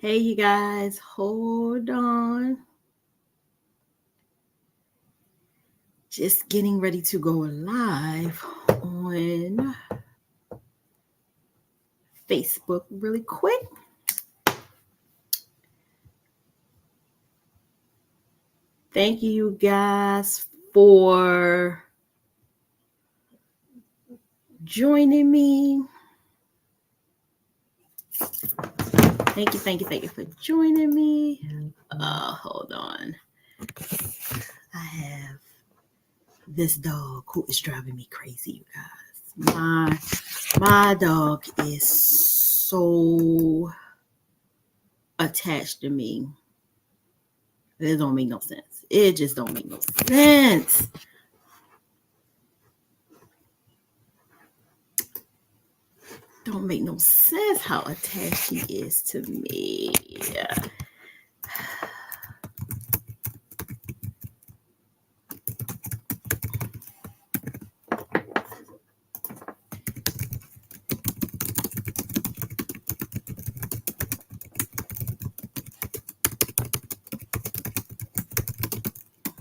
Hey, you guys, hold on. Just getting ready to go live on Facebook really quick. Thank you guys for joining me. Thank you for joining me. Hold on. I have this dog who is driving me crazy, you guys. My dog is so attached to me. It don't make no sense. It just don't make no sense. Don't make no sense how attached he is to me.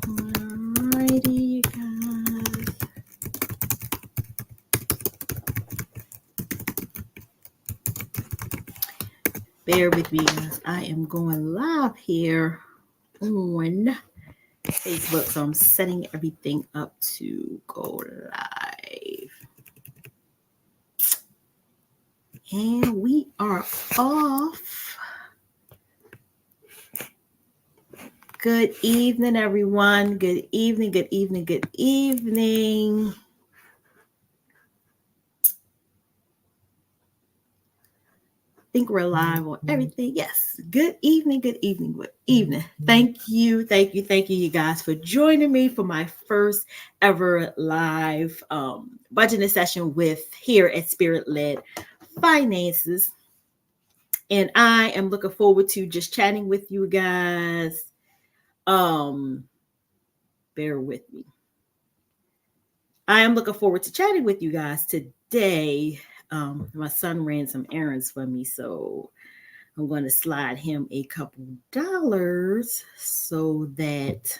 Alrighty, you guys. Bear with me, guys. I am going live here on Facebook, so I'm setting everything up to go live. And we are off. Good evening, everyone. Good evening, good evening, good evening. I think we're live on everything. Yes. Good evening, good evening, good evening. Thank you, you guys for joining me for my first ever live budgeting session with here at Spirit Led Finances. And I am looking forward to just chatting with you guys. Bear with me. I am looking forward to chatting with you guys today. My son ran some errands for me, so I'm going to slide him a couple dollars so that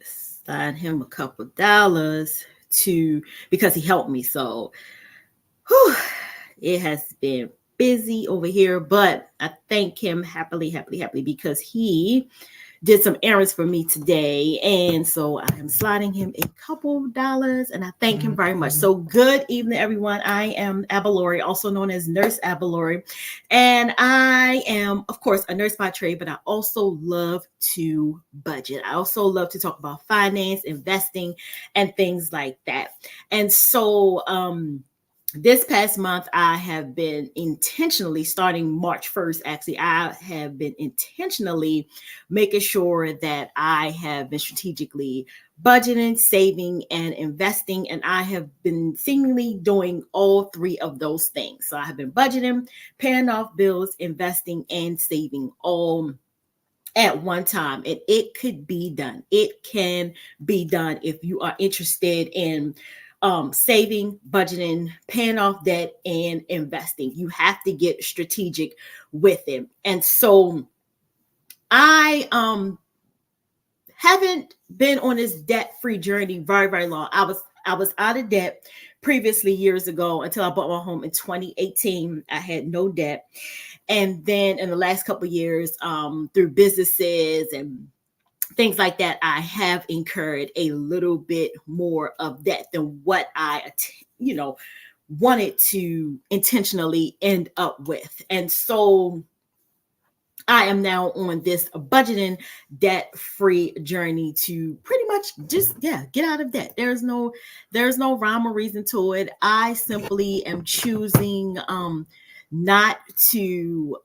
slide him a couple dollars because he helped me. So it has been busy over here, but I thank him happily because he did some errands for me today. And so I am sliding him a couple dollars and I thank him very much. So good evening, everyone. I am Abalori, also known as Nurse Abalori. And I am, of course, a nurse by trade, but I also love to budget. I also love to talk about finance, investing, and things like that. And so, this past month, I have been intentionally starting March 1st. Actually, I have been intentionally making sure that I have been strategically budgeting, saving, and investing. And I have been seemingly doing all three of those things. So I have been budgeting, paying off bills, investing, and saving all at one time. And it could be done. It can be done if you are interested in saving, budgeting, paying off debt, and investing. You have to get strategic with it. And so I haven't been on this debt-free journey very long. I was out of debt previously years ago until I bought my home in 2018. I had no debt. And then in the last couple of years, through businesses and things like that, I have incurred a little bit more of debt than what I, wanted to intentionally end up with. And so I am now on this budgeting debt-free journey to pretty much just get out of debt. There's no rhyme or reason to it. I simply am choosing not to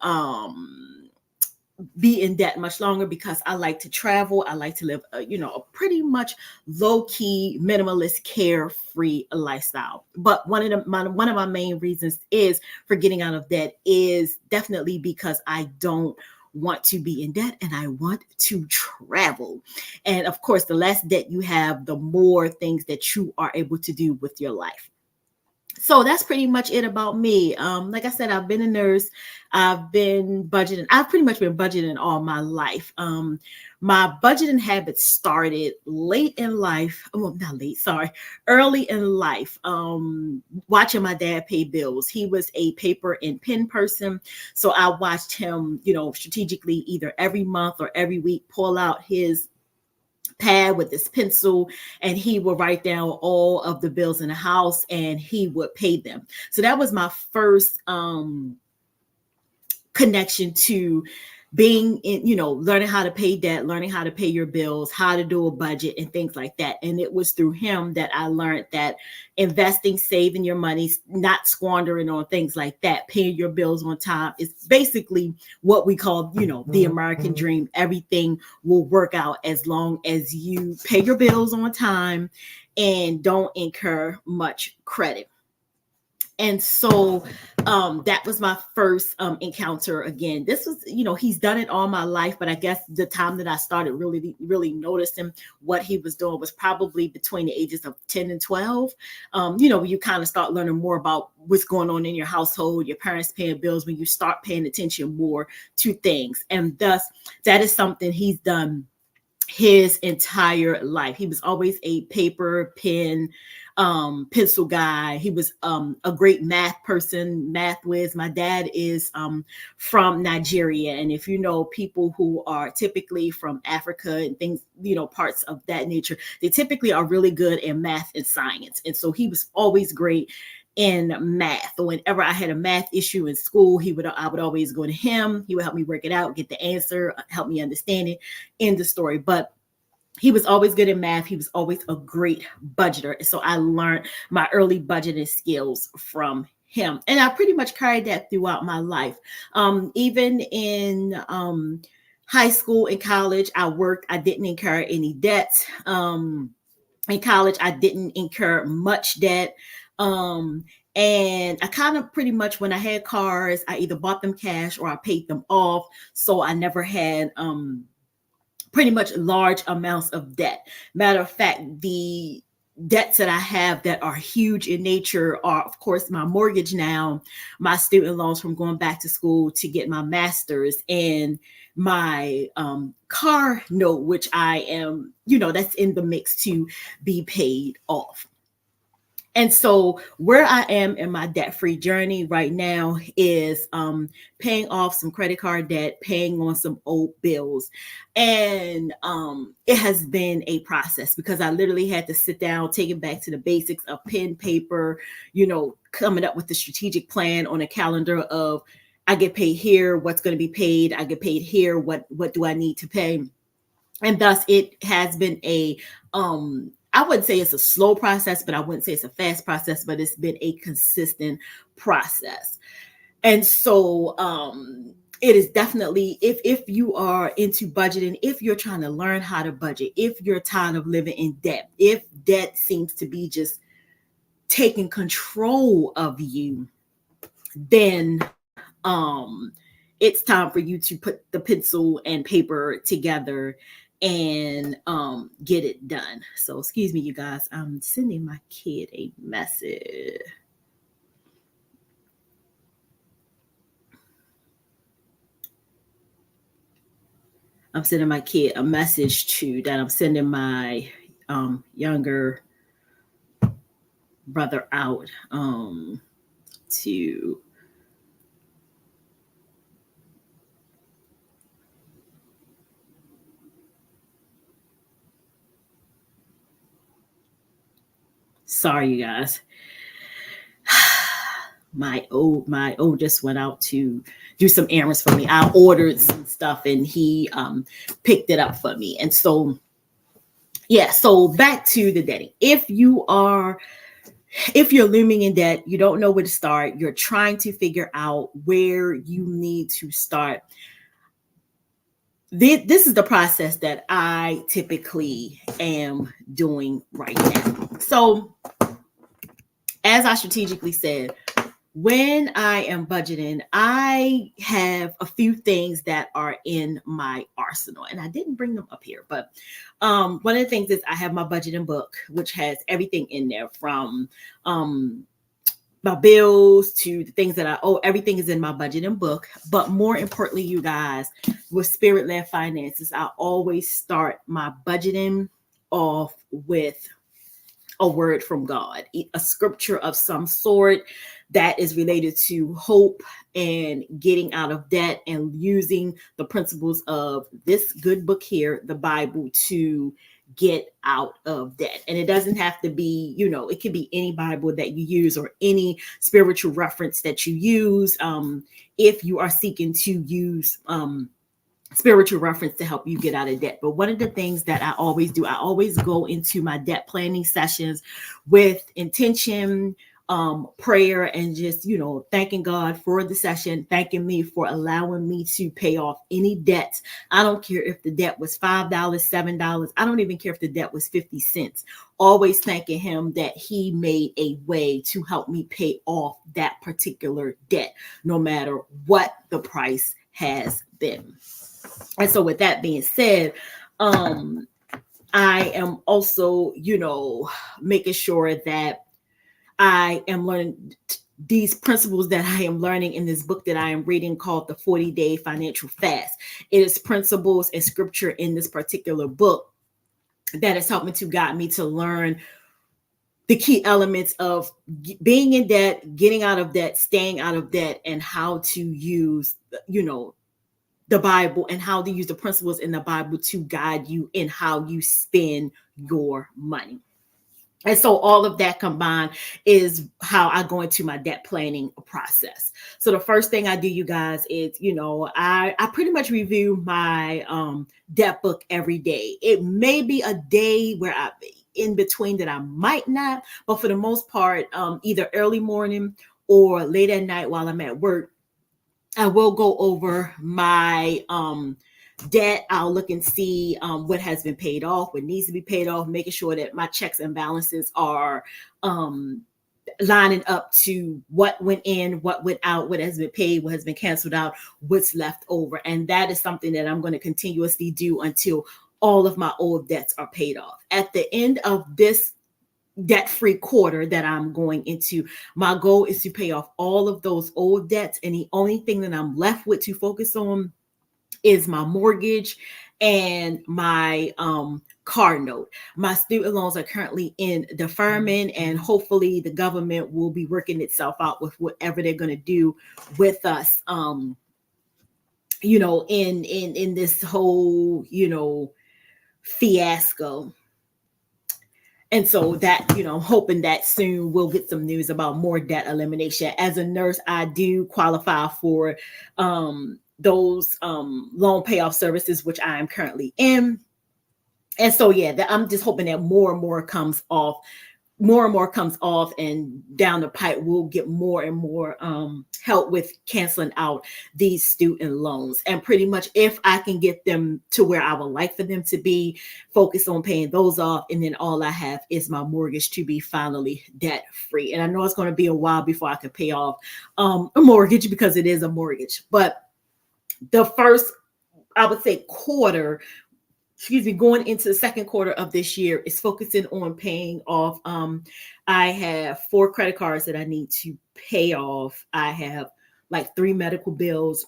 be in debt much longer because I like to travel. I like to live, a pretty much low-key, minimalist, carefree lifestyle. But one of my main reasons is for getting out of debt is definitely because I don't want to be in debt and I want to travel. And of course, the less debt you have, the more things that you are able to do with your life. So that's pretty much it about me. Like I said, I've been a nurse. I've been budgeting. I've pretty much been budgeting all my life. My budgeting habits started late in life. Well, not late, sorry, early in life. Watching my dad pay bills. He was a paper and pen person. So I watched him, strategically either every month or every week pull out his pad with his pencil, and he would write down all of the bills in the house and he would pay them. So that was my first connection to being in, learning how to pay debt, learning how to pay your bills, how to do a budget and things like that. And it was through him that I learned that investing, saving your money, not squandering on things like that, paying your bills on time is basically what we call, the American dream. Everything will work out as long as you pay your bills on time and don't incur much credit. And so that was my first encounter. Again, this was, he's done it all my life, but I guess the time that I started really noticing what he was doing was probably between the ages of 10 and 12. You kind of start learning more about what's going on in your household, your parents paying bills, when you start paying attention more to things. And thus, that is something he's done his entire life. He was always a paper, pen, pencil guy. He was a great math person, math whiz. My dad is from Nigeria. And if you know people who are typically from Africa and things, parts of that nature, they typically are really good in math and science. And so he was always great in math. Whenever I had a math issue in school, I would always go to him. He would help me work it out, get the answer, help me understand it, end the story. But he was always good at math. He was always a great budgeter. So I learned my early budgeting skills from him. And I pretty much carried that throughout my life. Even in high school and college, I worked. I didn't incur any debts. In college, I didn't incur much debt. And I kind of pretty much, when I had cars, I either bought them cash or I paid them off. So I never had pretty much large amounts of debt. Matter of fact, the debts that I have that are huge in nature are, of course, my mortgage now, my student loans from going back to school to get my master's, and my car note, which I am, that's in the mix to be paid off. And so where I am in my debt-free journey right now is paying off some credit card debt, paying on some old bills. And it has been a process, because I literally had to sit down, take it back to the basics of pen, paper, coming up with the strategic plan on a calendar of, I get paid here, what's going to be paid, I get paid here, what do I need to pay? And thus it has been I wouldn't say it's a slow process, but I wouldn't say it's a fast process, but it's been a consistent process. And so it is definitely, if you are into budgeting, if you're trying to learn how to budget, if you're tired of living in debt, if debt seems to be just taking control of you, then it's time for you to put the pencil and paper together and get it done. So excuse me, you guys, I'm sending my kid a message. I'm sending my kid a message that I'm sending my younger brother out to sorry, you guys. My oldest went out to do some errands for me. I ordered some stuff and he picked it up for me. And so, yeah, so back to the debt. If you're looming in debt, you don't know where to start, you're trying to figure out where you need to start. This is the process that I typically am doing right now. So, as I strategically said, when I am budgeting, I have a few things that are in my arsenal, and I didn't bring them up here, but one of the things is I have my budgeting book, which has everything in there from my bills to the things that I owe. Everything is in my budgeting book. But more importantly, you guys, with spirit-led finances, I always start my budgeting off with a word from God, a scripture of some sort that is related to hope and getting out of debt, and using the principles of this good book here, the Bible, to get out of debt. And it doesn't have to be, it could be any Bible that you use or any spiritual reference that you use. If you are seeking to use spiritual reference to help you get out of debt. But one of the things that I always do, I always go into my debt planning sessions with intention, prayer, and just, thanking God for the session, thanking me for allowing me to pay off any debt. I don't care if the debt was $5, $7. I don't even care if the debt was 50 cents. Always thanking him that he made a way to help me pay off that particular debt, no matter what the price has been. And so with that being said, I am also, making sure that I am learning these principles that I am learning in this book that I am reading called The 40-Day Financial Fast. It is principles and scripture in this particular book that is helping to guide me to learn the key elements of being in debt, getting out of debt, staying out of debt, and how to use, the Bible, and how to use the principles in the Bible to guide you in how you spend your money. And so all of that combined is how I go into my debt planning process. So the first thing I do, you guys, is, I pretty much review my debt book every day. It may be a day where in between that I might not, but for the most part, either early morning or late at night while I'm at work, I will go over my debt. I'll look and see what has been paid off, what needs to be paid off, making sure that my checks and balances are lining up to what went in, what went out, what has been paid, what has been canceled out, what's left over. And that is something that I'm going to continuously do until all of my old debts are paid off. At the end of this debt-free quarter that I'm going into, my goal is to pay off all of those old debts. And the only thing that I'm left with to focus on is my mortgage and my car note. My student loans are currently in deferment, and hopefully the government will be working itself out with whatever they're going to do with us, in this whole, fiasco. And so that, hoping that soon we'll get some news about more debt elimination. As a nurse, I do qualify for those loan payoff services, which I am currently in. And so, I'm just hoping that more and more comes off, and down the pipe we'll get more and more help with canceling out these student loans. And pretty much if I can get them to where I would like for them to be, focus on paying those off, and then all I have is my mortgage to be finally debt free. And I know it's going to be a while before I can pay off a mortgage, because it is a mortgage. But the first, I would say, going into the second quarter of this year is focusing on paying off. I have 4 credit cards that I need to pay off. I have like 3 medical bills,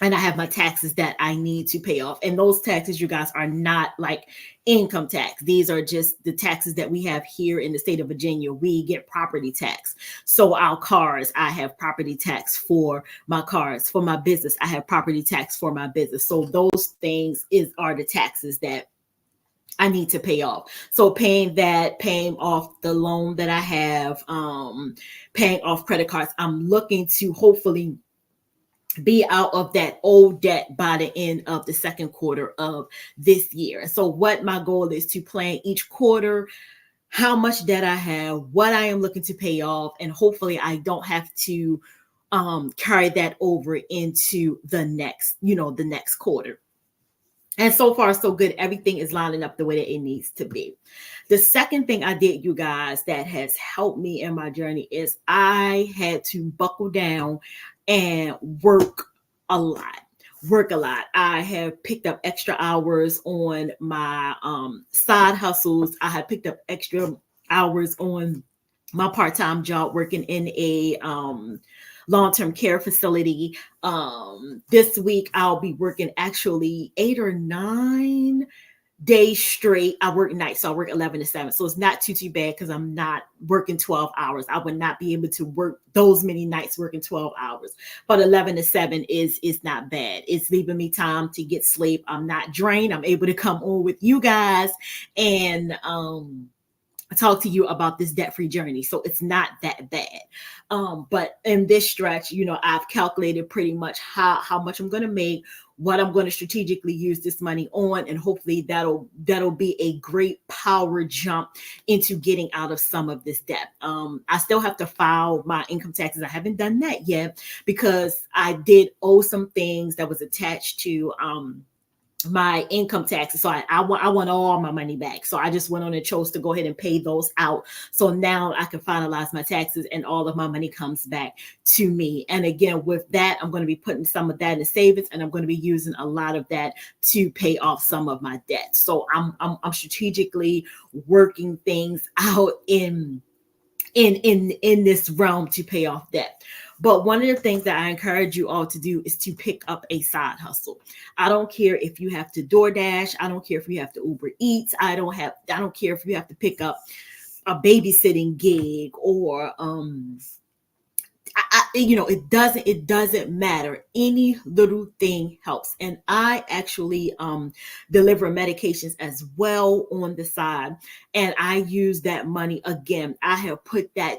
and I have my taxes that I need to pay off. And those taxes, you guys, are not like income tax. These are just the taxes that we have here in the state of Virginia. We get property tax. So our cars, I have property tax for my cars. For my business, I have property tax for my business. So those things are the taxes that I need to pay off. So paying off the loan that I have, paying off credit cards. I'm looking to hopefully be out of that old debt by the end of the second quarter of this year. So what my goal is to plan each quarter, how much debt I have, what I am looking to pay off, and hopefully I don't have to carry that over into the next quarter. And so far, so good. Everything is lining up the way that it needs to be. The second thing I did, you guys, that has helped me in my journey is I had to buckle down and work a lot. Work a lot. I have picked up extra hours on my side hustles. I have picked up extra hours on my part-time job working in a long-term care facility. This week I'll be working actually 8 or 9 days straight. I work nights, so I work 11 to 7. So it's not too bad because I'm not working 12 hours. I would not be able to work those many nights working 12 hours. But 11 to 7 is not bad. It's leaving me time to get sleep. I'm not drained. I'm able to come on with you guys and talk to you about this debt-free journey. So it's not that bad. But in this stretch, I've calculated pretty much how much I'm going to make, what I'm going to strategically use this money on, and hopefully that'll be a great power jump into getting out of some of this debt. I still have to file my income taxes. I haven't done that yet because I did owe some things that was attached to my income taxes. So I want all my money back. So I just went on and chose to go ahead and pay those out. So now I can finalize my taxes and all of my money comes back to me. And again, with that, I'm going to be putting some of that in savings, and I'm going to be using a lot of that to pay off some of my debt. So I'm strategically working things out in this realm to pay off debt. But one of the things that I encourage you all to do is to pick up a side hustle. I don't care if you have to DoorDash. I don't care if you have to Uber Eats. I don't care if you have to pick up a babysitting gig or it doesn't matter. Any little thing helps. And I actually deliver medications as well on the side. And I use that money again. I have put that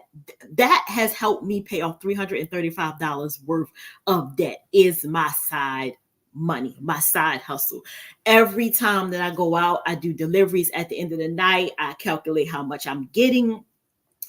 has helped me pay off $335 worth of debt is my side money, my side hustle. Every time that I go out, I do deliveries at the end of the night. I calculate how much I'm getting,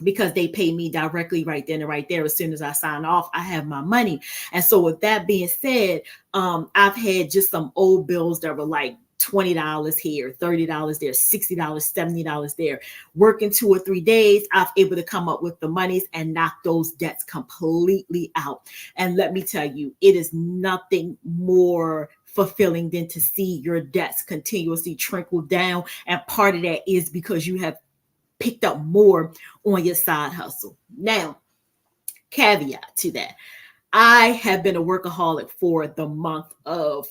because they pay me directly right then and right there. As soon as I sign off, I have my money. And so with that being said, I've had just some old bills that were like $20 here, $30 there, $60, $70 there. Working 2 or 3 days, I've able to come up with the monies and knock those debts completely out. And let me tell you, it is nothing more fulfilling than to see your debts continuously trickle down. And part of that is because you have picked up more on your side hustle. Now, caveat to that, I have been a workaholic for the month of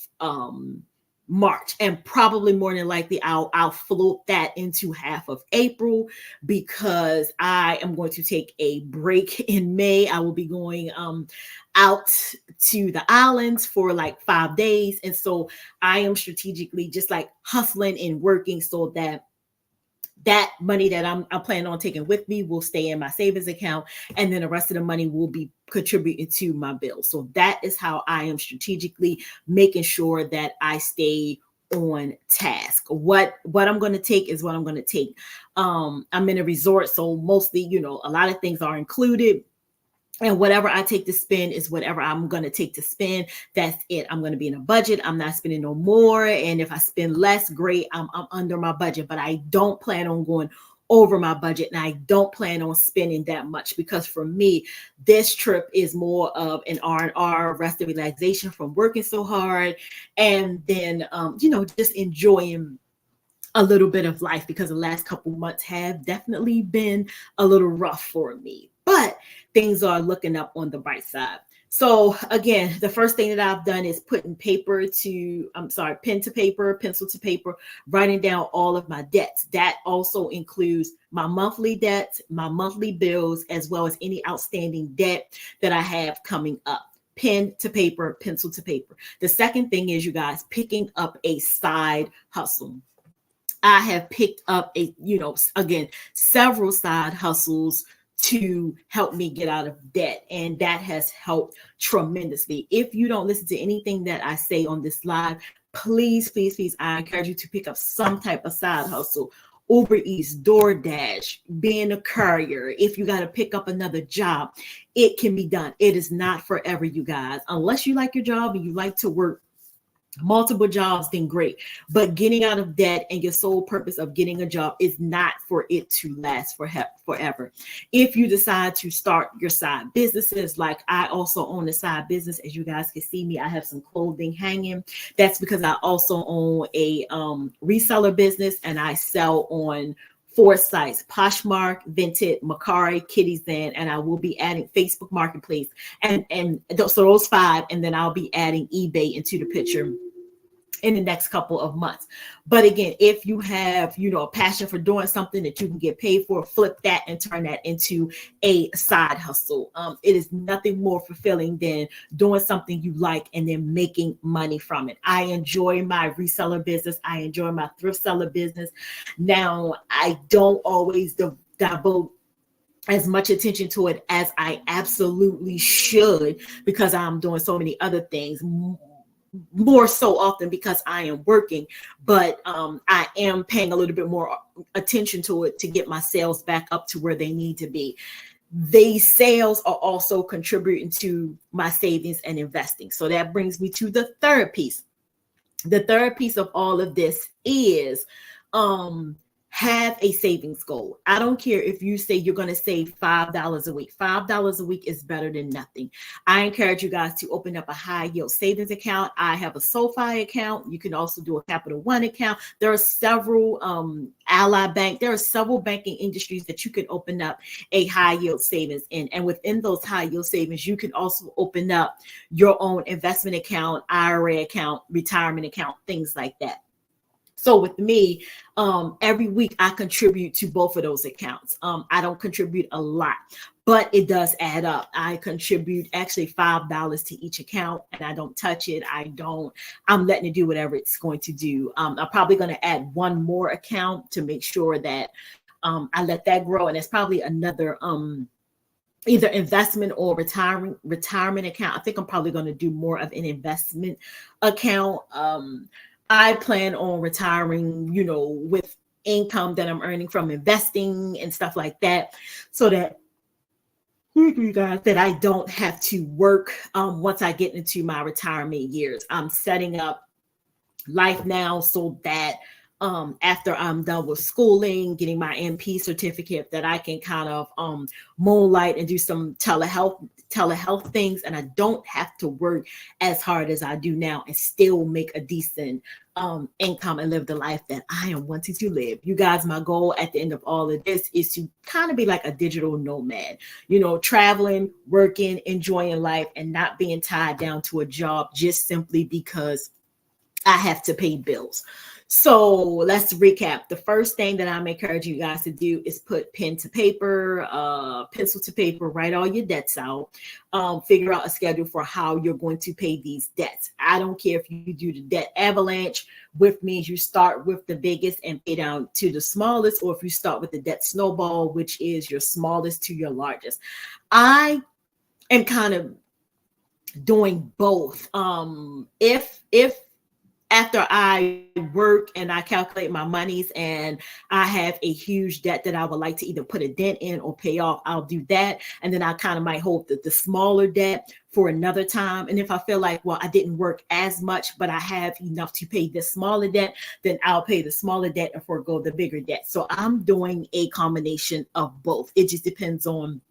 March, and probably more than likely I'll float that into half of April, because I am going to take a break in May. I will be going out to the islands for like 5 days, and so I am strategically just like hustling and working so that money that I'm planning on taking with me will stay in my savings account, and then the rest of the money will be contributing to my bills. So that is how I am strategically making sure that I stay on task. What I'm going to take is what I'm going to take. I'm in a resort, so mostly, a lot of things are included. And whatever I take to spend is whatever I'm going to take to spend. That's it. I'm going to be in a budget. I'm not spending no more. And if I spend less, great. I'm under my budget, but I don't plan on going over my budget. And I don't plan on spending that much, because for me, this trip is more of an R&R, rest and relaxation from working so hard. And then, just enjoying a little bit of life, because the last couple months have definitely been a little rough for me, but things are looking up on the bright side. So again, the first thing that I've done is putting pen to paper, pencil to paper, writing down all of my debts. That also includes my monthly debts, my monthly bills, as well as any outstanding debt that I have coming up. Pen to paper, pencil to paper. The second thing is, you guys, picking up a side hustle. I have picked up several side hustles to help me get out of debt, and that has helped tremendously. If you don't listen to anything that I say on this live, please, I encourage you to pick up some type of side hustle. Uber Eats, DoorDash, being a courier. If you got to pick up another job, it can be done. It is not forever, you guys. Unless you like your job and you like to work multiple jobs, then great. But getting out of debt and your sole purpose of getting a job is not for it to last forever. If you decide to start your side businesses, like I also own a side business, as you guys can see me, I have some clothing hanging. That's because I also own a reseller business, and I sell on 4 sites: Poshmark, Vinted, Mercari, Kitty's Den, and I will be adding Facebook Marketplace, so those 5, and then I'll be adding eBay into the picture in the next couple of months. But again, if you have, a passion for doing something that you can get paid for, flip that and turn that into a side hustle. It is nothing more fulfilling than doing something you like and then making money from it. I enjoy my reseller business. I enjoy my thrift seller business. Now, I don't always devote as much attention to it as I absolutely should, because I'm doing so many other things, more so often because I am working, but I am paying a little bit more attention to it to get my sales back up to where they need to be. These sales are also contributing to my savings and investing. So that brings me to the third piece. The third piece of all of this is have a savings goal. I don't care if you say you're going to save $5 a week. $5 a week is better than nothing. I encourage you guys to open up a high yield savings account. I have a SoFi account. You can also do a Capital One account. There are several Ally Bank. There are several banking industries that you can open up a high yield savings in. And within those high yield savings, you can also open up your own investment account, IRA account, retirement account, things like that. So with me, every week I contribute to both of those accounts. I don't contribute a lot, but it does add up. I contribute actually $5 to each account, and I don't touch it. I'm letting it do whatever it's going to do. I'm probably going to add one more account to make sure that I let that grow. And it's probably another either investment or retirement account. I think I'm probably going to do more of an investment account. I plan on retiring, with income that I'm earning from investing and stuff like that, so that you guys, that I don't have to work once I get into my retirement years. I'm setting up life now so that after I'm done with schooling, getting my NP certificate, that I can kind of moonlight and do some telehealth things, and I don't have to work as hard as I do now and still make a decent income and live the life that I am wanting to live. You guys, my goal at the end of all of this is to kind of be like a digital nomad, traveling, working, enjoying life, and not being tied down to a job just simply because I have to pay bills. So let's recap. The first thing that I'm encouraging you guys to do is put pen to paper, pencil to paper, write all your debts out, figure out a schedule for how you're going to pay these debts. I don't care if you do the debt avalanche, which means you start with the biggest and pay down to the smallest, or if you start with the debt snowball, which is your smallest to your largest. I am kind of doing both. If after I work and I calculate my monies and I have a huge debt that I would like to either put a dent in or pay off, I'll do that. And then I kind of might hold the smaller debt for another time. And if I feel like, well, I didn't work as much, but I have enough to pay this smaller debt, then I'll pay the smaller debt and forego the bigger debt. So I'm doing a combination of both. It just depends on,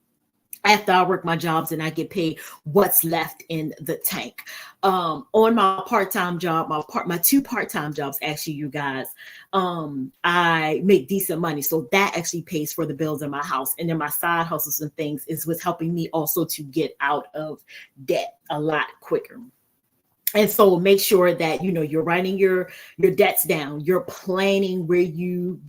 after I work my jobs and I get paid, what's left in the tank. On my part-time job, my 2 part-time jobs, actually, you guys, I make decent money. So that actually pays for the bills in my house. And then my side hustles and things is what's helping me also to get out of debt a lot quicker. And so make sure that, you're writing your debts down. You're planning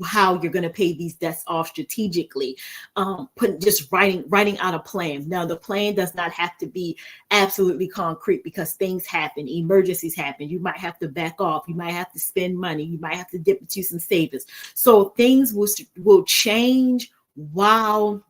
how you're going to pay these debts off strategically. Writing out a plan. Now, the plan does not have to be absolutely concrete, because things happen. Emergencies happen. You might have to back off. You might have to spend money. You might have to dip into some savings. So things will change while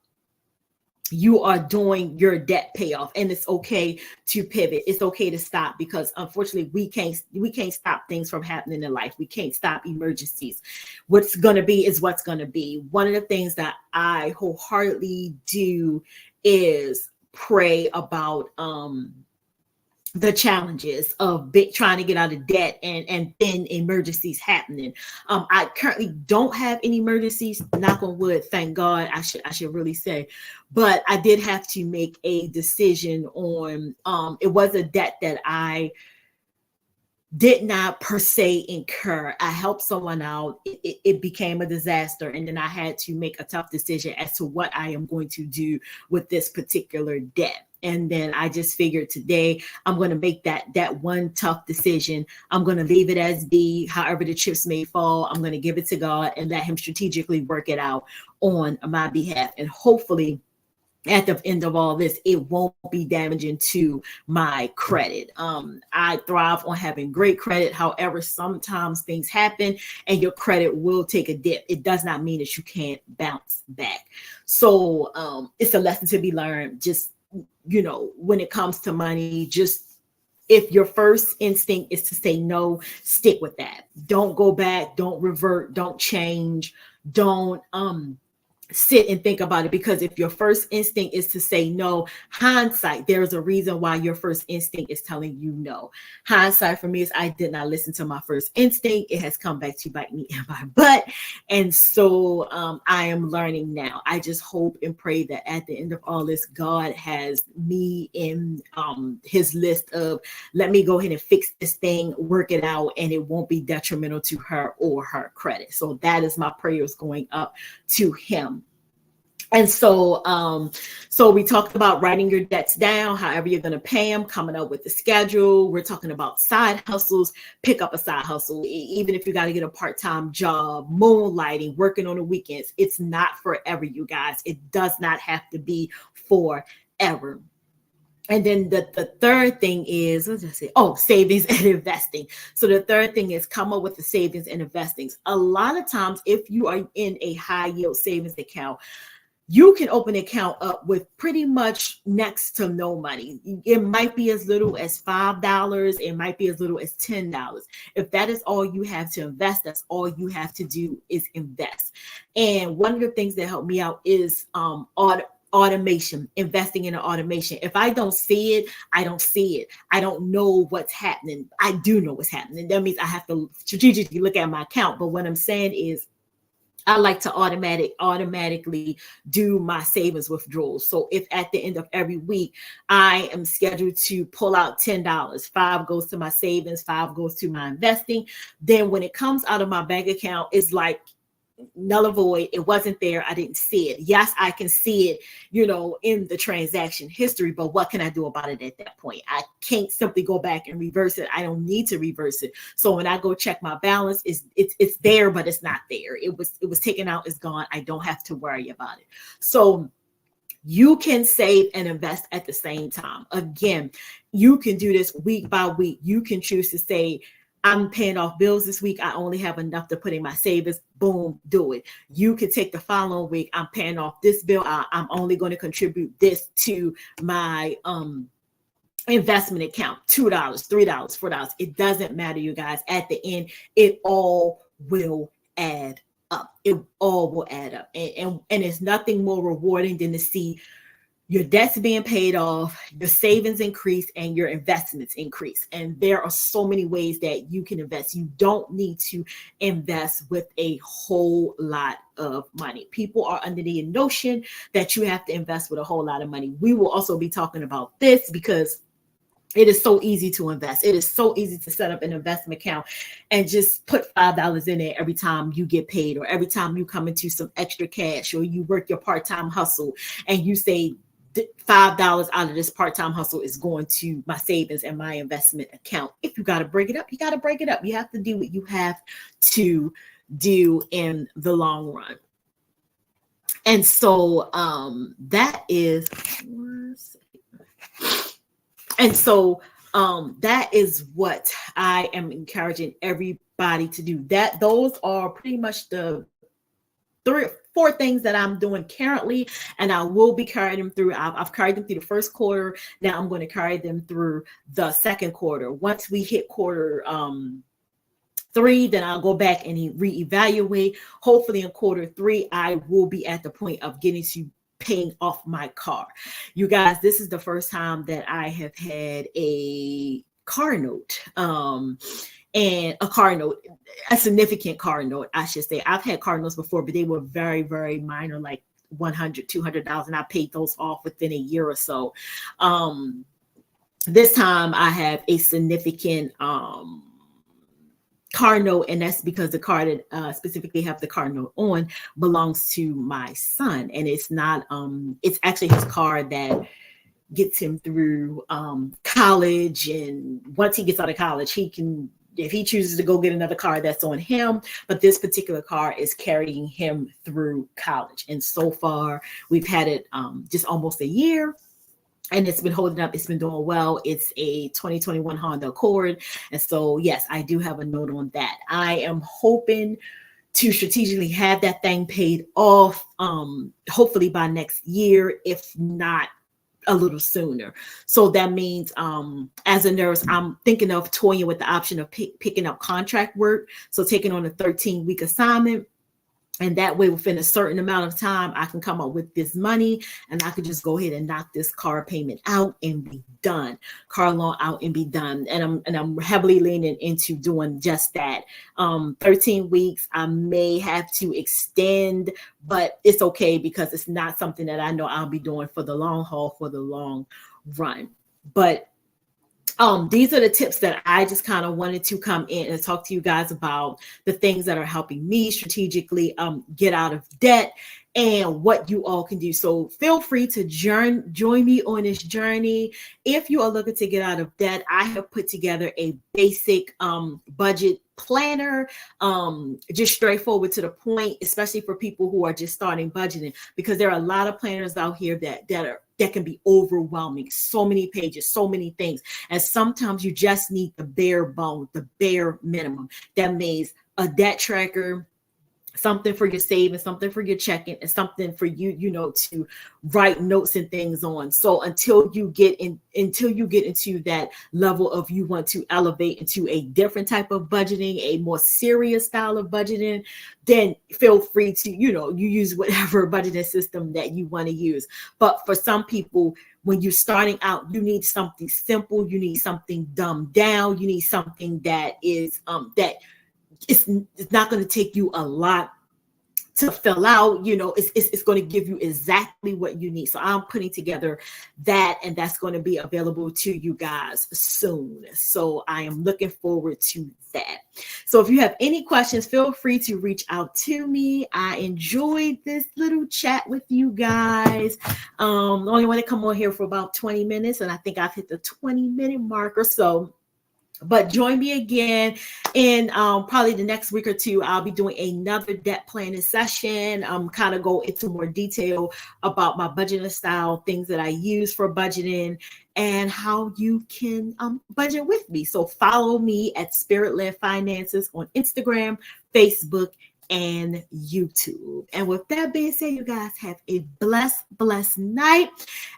you are doing your debt payoff, and it's okay to pivot. It's okay to stop, because unfortunately we can't stop things from happening in life. We can't stop emergencies. What's going to be is what's going to be. One of the things that I wholeheartedly do is pray about the challenges of trying to get out of debt and then emergencies happening. I currently don't have any emergencies, knock on wood, thank God. I should really say, but I did have to make a decision on it was a debt that I did not per se incur. I helped someone out. It became a disaster. And then I had to make a tough decision as to what I am going to do with this particular debt. And then I just figured today I'm going to make that one tough decision. I'm going to leave it as be, however the chips may fall. I'm going to give it to God and let him strategically work it out on my behalf. And hopefully at the end of all this, it won't be damaging to my credit. I thrive on having great credit. However, sometimes things happen and your credit will take a dip. It does not mean that you can't bounce back. So it's a lesson to be learned. Just, when it comes to money, just if your first instinct is to say no, stick with that. Don't go back. Don't revert. Don't change. Don't sit and think about it, because if your first instinct is to say no, hindsight, there's a reason why your first instinct is telling you no. Hindsight for me is I did not listen to my first instinct. It has come back to bite me in my butt. And so I am learning now. I just hope and pray that at the end of all this, God has me in his list of, let me go ahead and fix this thing, work it out, and it won't be detrimental to her or her credit. So that is my prayers going up to him. And so we talked about writing your debts down, however you're going to pay them, coming up with the schedule. We're talking about side hustles. Pick up a side hustle, even if you got to get a part-time job, moonlighting, working on the weekends. It's not forever, you guys. It does not have to be forever. And then the third thing is, savings and investing. So the third thing is come up with the savings and investings. A lot of times, if you are in a high yield savings account, you can open an account up with pretty much next to no money. It might be as little as $5. It might be as little as $10. If that is all you have to invest, that's all you have to do is invest. And one of the things that helped me out is automation, investing in an automation. If I don't see it, I don't see it. I don't know what's happening. I do know what's happening. That means I have to strategically look at my account. But what I'm saying is, I like to automatically do my savings withdrawals. So if at the end of every week, I am scheduled to pull out $10, $5 goes to my savings, $5 goes to my investing, then when it comes out of my bank account, it's like null and void. It wasn't there. I didn't see it. Yes, I can see it, in the transaction history, but what can I do about it at that point? I can't simply go back and reverse it. I don't need to reverse it. So when I go check my balance, it's there, but it's not there. It was taken out. It's gone. I don't have to worry about it. So you can save and invest at the same time. Again, you can do this week by week. You can choose to say, I'm paying off bills this week. I only have enough to put in my savings. Boom, do it. You can take the following week. I'm paying off this bill. I'm only going to contribute this to my investment account. $2, $3, $4. It doesn't matter, you guys. At the end, it all will add up. It all will add up. And it's nothing more rewarding than to see your debts being paid off, your savings increase, and your investments increase. And there are so many ways that you can invest. You don't need to invest with a whole lot of money. People are under the notion that you have to invest with a whole lot of money. We will also be talking about this because it is so easy to invest. It is so easy to set up an investment account and just put $5 in there every time you get paid, or every time you come into some extra cash, or you work your part-time hustle and you say, $5 out of this part-time hustle is going to my savings and my investment account. If you got to break it up, you got to break it up. You have to do what you have to do in the long run. And so that is what I am encouraging everybody to do. Those are pretty much the 3 or 4 things that I'm doing currently, and I will be carrying them through. I've carried them through the first quarter. Now I'm going to carry them through the second quarter. Once we hit quarter 3, then I'll go back and reevaluate. Hopefully in quarter 3, I will be at the point of getting to paying off my car. You guys, this is the first time that I have had a car note. And a car note, a significant car note, I should say. I've had car notes before, but they were very, very minor, like $100, $200, and I paid those off within a year or so. This time I have a significant car note, and that's because the car that specifically have the car note on belongs to my son, and it's not it's actually his car that gets him through college. And once he gets out of college, he can, if he chooses to go get another car, that's on him. But this particular car is carrying him through college. And so far, we've had it just almost a year. And it's been holding up. It's been doing well. It's a 2021 Honda Accord. And so, yes, I do have a note on that. I am hoping to strategically have that thing paid off, hopefully by next year, if not a little sooner. So that means as a nurse, I'm thinking of toying with the option of picking up contract work. So taking on a 13-week assignment. And that way, within a certain amount of time, I can come up with this money and I can just go ahead and knock this car payment out and be done. Car loan out and be done. And I'm heavily leaning into doing just that. 13 weeks, I may have to extend, but it's okay because it's not something that I know I'll be doing for the long haul, for the long run. But these are the tips that I just kind of wanted to come in and talk to you guys about, the things that are helping me strategically get out of debt and what you all can do. So feel free to join me on this journey. If you are looking to get out of debt, I have put together a basic budget planner, just straightforward to the point, especially for people who are just starting budgeting, because there are a lot of planners out here that can be overwhelming. So many pages, so many things. And sometimes you just need the bare bone, the bare minimum. That means a debt tracker, something for your savings, something for your checking, and something for you, to write notes and things on. So until you get into that level of you want to elevate into a different type of budgeting, a more serious style of budgeting, then feel free to, you use whatever budgeting system that you want to use. But for some people, when you're starting out, you need something simple, you need something dumbed down, you need something that is it's not going to take you a lot to fill out. It's going to give you exactly what you need. So I'm putting together that, and that's going to be available to you guys soon. So I am looking forward to that. So if you have any questions, feel free to reach out to me. I enjoyed this little chat with you guys. Only want to come on here for about 20 minutes, and I think I've hit the 20-minute mark or so. But join me again in probably the next week or two. I'll be doing another debt planning session. Kind of go into more detail about my budgeting style, things that I use for budgeting, and how you can budget with me. So follow me at Spirit Led Finances on Instagram, Facebook, and YouTube. And with that being said, you guys have a blessed night.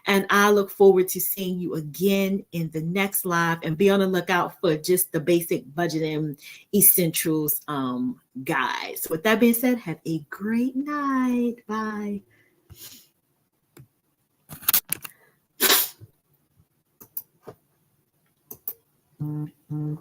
And I look forward to seeing you again in the next live. And be on the lookout for just the basic budgeting essentials guide. So with that being said, have a great night. Bye. Mm-hmm.